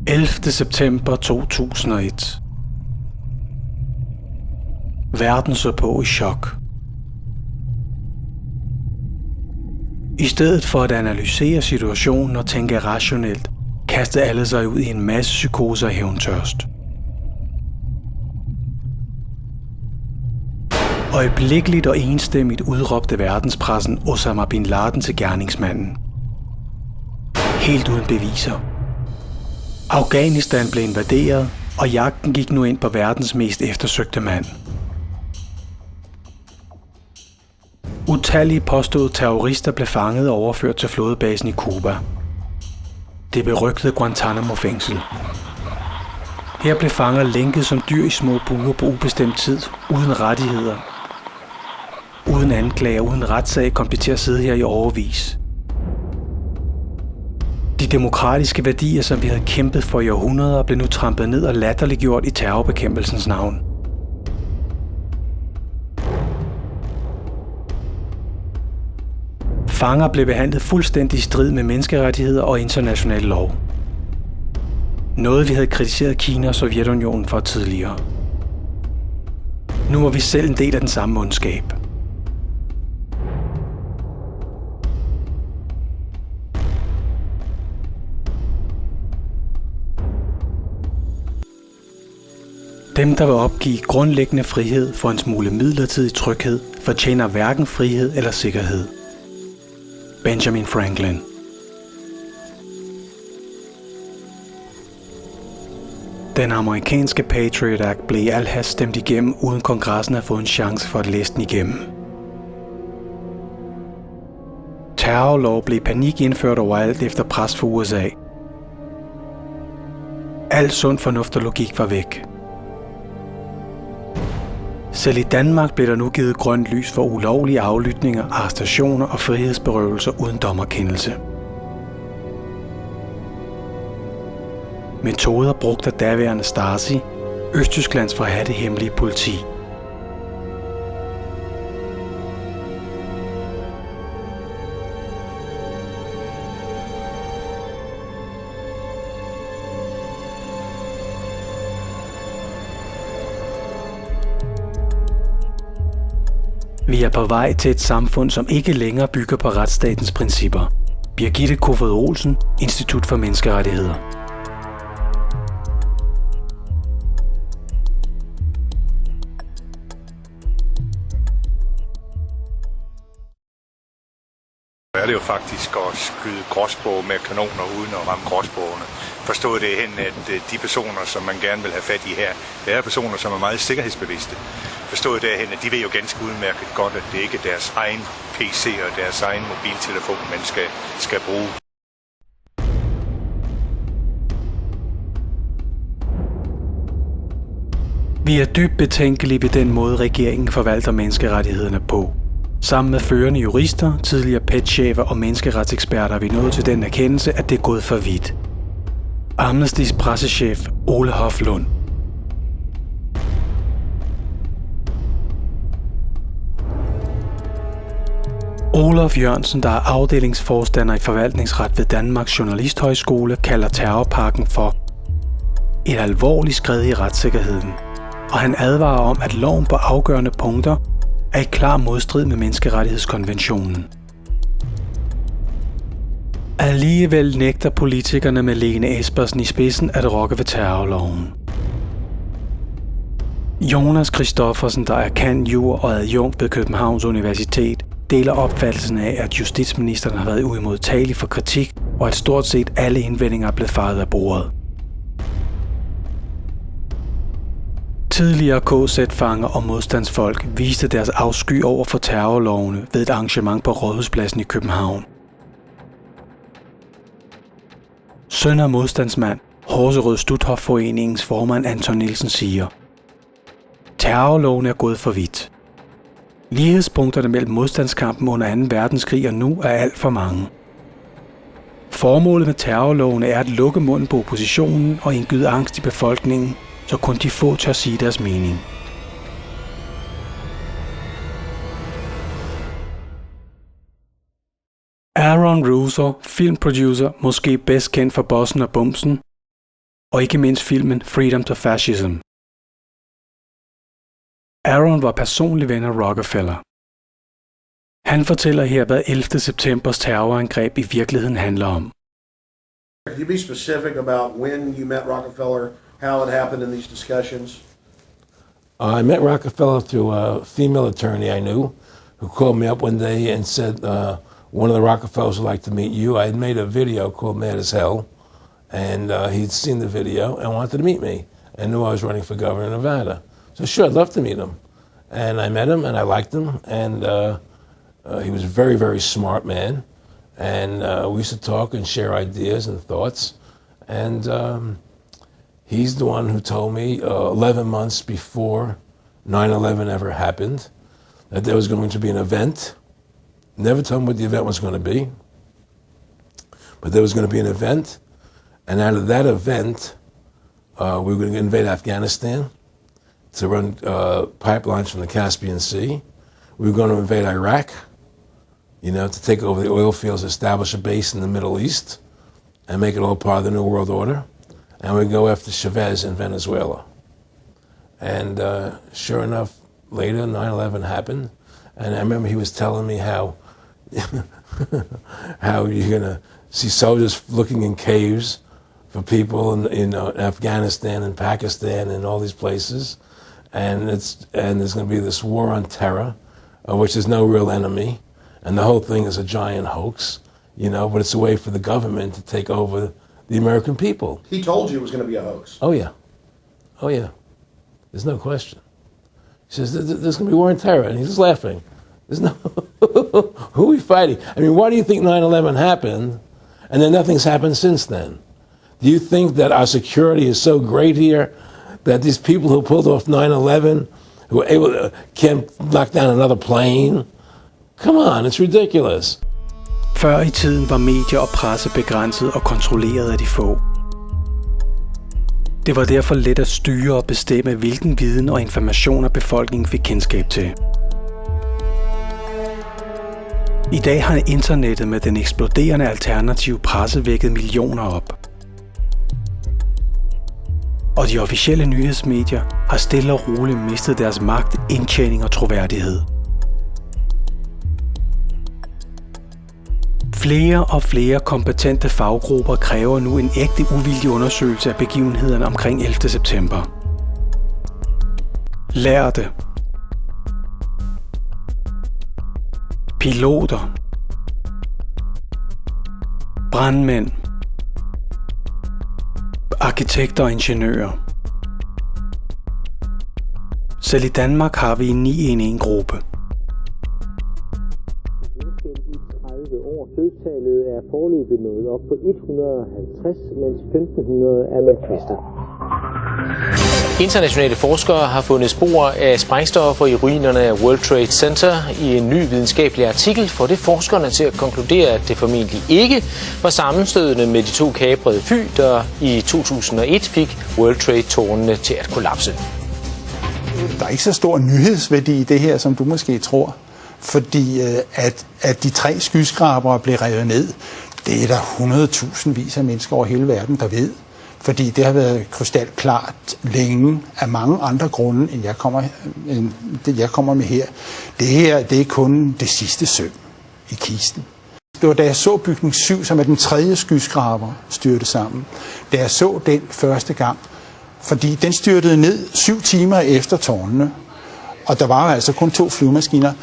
11. september 2001. Verden så på i chok. I stedet for at analysere situationen og tænke rationelt, kastede alle sig ud i en masse psykose og hævntørst. Øjeblikkeligt og enstemmigt udråbte verdenspressen Osama bin Laden til gerningsmanden. Helt uden beviser. Afghanistan blev invaderet, og jagten gik nu ind på verdens mest eftersøgte mand. Utallige påståede terrorister blev fanget og overført til flådebasen i Cuba. Det berygtede Guantanamo-fængsel. Her blev fanger lænket som dyr i små buer på ubestemt tid, uden rettigheder. Uden anklager, uden retssag kom de til at sidde her i årevis. De demokratiske værdier, som vi havde kæmpet for i århundreder, blev nu trampet ned og latterliggjort i terrorbekæmpelsens navn. Fanger blev behandlet fuldstændig i strid med menneskerettigheder og international lov. Noget vi havde kritiseret Kina og Sovjetunionen for tidligere. Nu var vi selv en del af den samme ondskab. Dem, der vil opgive grundlæggende frihed for en smule midlertidig tryghed, fortjener hverken frihed eller sikkerhed. Benjamin Franklin. Den amerikanske Patriot Act blev i al hast stemt igennem, uden kongressen havde fået en chance for at læse den igennem. Terrorlov blev i panik indført overalt efter pres fra USA. Al sund fornuft og logik var væk. Selv i Danmark blev der nu givet grønt lys for ulovlige aflytninger, arrestationer og frihedsberøvelser uden dommerkendelse. Metoder brugt af daværende Stasi, Østtysklands forhadte hemmelige politi. Vi er på vej til et samfund, som ikke længere bygger på retsstatens principper. Birgitte Kofod Olsen, Institut for Menneskerettigheder. Er det jo faktisk at skyde gråspurve med kanoner uden at ramme gråspurvene. Forstået det hen, at de personer, som man gerne vil have fat i her, det er personer, som er meget sikkerhedsbevidste. Forstået derhen, at de ved jo ganske udmærket godt, at det ikke er deres egen PC og deres egen mobiltelefon, man skal bruge. Vi er dybt betænkelige ved den måde, regeringen forvalter menneskerettighederne på. Sammen med førende jurister, tidligere PET-chefer og menneskeretseksperter er vi nået til den erkendelse, at det er gået for vidt. Amnestys pressechef Ole Hoflund. Olaf Jørgensen, der er afdelingsforstander i forvaltningsret ved Danmarks Journalisthøjskole, kalder terrorpakken for et alvorligt skred i retssikkerheden, og han advarer om, at loven på afgørende punkter er i klar modstrid med menneskerettighedskonventionen. Alligevel nægter politikerne med Lene Espersen i spidsen at rokke ved terrorloven. Jonas Christoffersen, der er cand.jur. Og adjunkt ved Københavns Universitet, deler opfattelsen af, at justitsministeren har været uimodtagelig for kritik, og at stort set alle indvendinger er blevet fejet af bordet. Tidligere KZ-fanger og modstandsfolk viste deres afsky over for terrorlovene ved et arrangement på Rådhuspladsen i København. Søn af modstandsmand, Horserød Stuthofforeningens formand Anton Nielsen siger: terrorloven er gået for vidt. Lighedspunkterne mellem modstandskampen under 2. verdenskrig og nu er alt for mange. Formålet med terrorlovene er at lukke munden på oppositionen og indgyde angst i befolkningen, så kun de få tør sige deres mening. Aaron Russo, filmproducer, måske bedst kendt for Bossen og Bumsen, og ikke mindst filmen Freedom to Fascism. Aaron var personlig ven af Rockefeller. Han fortæller her, hvad 11. septembers terrorangreb i virkeligheden handler om. Can you be specific about when you met Rockefeller, how it happened in these discussions? I met Rockefeller through a female attorney I knew who called me up one day and said, one of the Rockefellers would like to meet you. I had made a video called Mad as Hell, and he'd seen the video and wanted to meet me and knew I was running for governor of Nevada. So sure, I'd love to meet him. And I met him and I liked him, and he was a very, very smart man. And we used to talk and share ideas and thoughts. And he's the one who told me 11 months before 9/11 ever happened that there was going to be an event. Never told him what the event was going to be. But there was going to be an event. And out of that event, we were going to invade Afghanistan to run pipelines from the Caspian Sea. We were going to invade Iraq, to take over the oil fields, establish a base in the Middle East, and make it all part of the New World Order. And we'd go after Chavez in Venezuela. And sure enough, later 9/11 happened. And I remember he was telling me how you're going to see soldiers looking in caves for people in Afghanistan and Pakistan and all these places. And there's going to be this war on terror, which is no real enemy. And the whole thing is a giant hoax, but it's a way for the government to take over the American people. He told you it was going to be a hoax. Oh, yeah. Oh, yeah. There's no question. He says, there's going to be war on terror. And he's just laughing. There's no... Who are we fighting? I mean, why do you think 9/11 happened and then nothing's happened since then? Do you think that our security is so great here that these people who pulled off 9/11, who were able to, can't knock down another plane? Come on, it's ridiculous. Før i tiden var medier og presse begrænset og kontrolleret af de få. Det var derfor let at styre og bestemme, hvilken viden og informationer befolkningen fik kendskab til. I dag har internettet med den eksploderende alternative presse vækket millioner op. Og de officielle nyhedsmedier har stille og roligt mistet deres magt, indtjening og troværdighed. Flere og flere kompetente faggrupper kræver nu en ægte uvildig undersøgelse af begivenhederne omkring 11. september. Lærte, piloter, brandmænd, arkitekter og ingeniører. Selv i Danmark har vi en 911-gruppe. Dødstallet er foreløbig nået op på 150, mens 1500 er meldt kvæstet. Internationale forskere har fundet spor af sprængstoffer i ruinerne af World Trade Center. I en ny videnskabelig artikel får det forskerne til at konkludere, at det formentlig ikke var sammenstødende med de to kaprede fly, der i 2001 fik World Trade-tårnene til at kollapse. Der er ikke så stor nyhedsværdi i det her, som du måske tror. Fordi at de 3 skyskrabere blev revet ned, det er der 100.000 af mennesker over hele verden, der ved. Fordi det har været krystalklart længe af mange andre grunde, end jeg kommer med her. Det her, det er kun det sidste søm i kisten. Det var da jeg så bygning 7, som er den 3. skyskraber, styrte sammen. Da jeg så den første gang, fordi den styrtede ned 7 timer efter tårnene. Og der var altså kun 2 flyvemaskiner.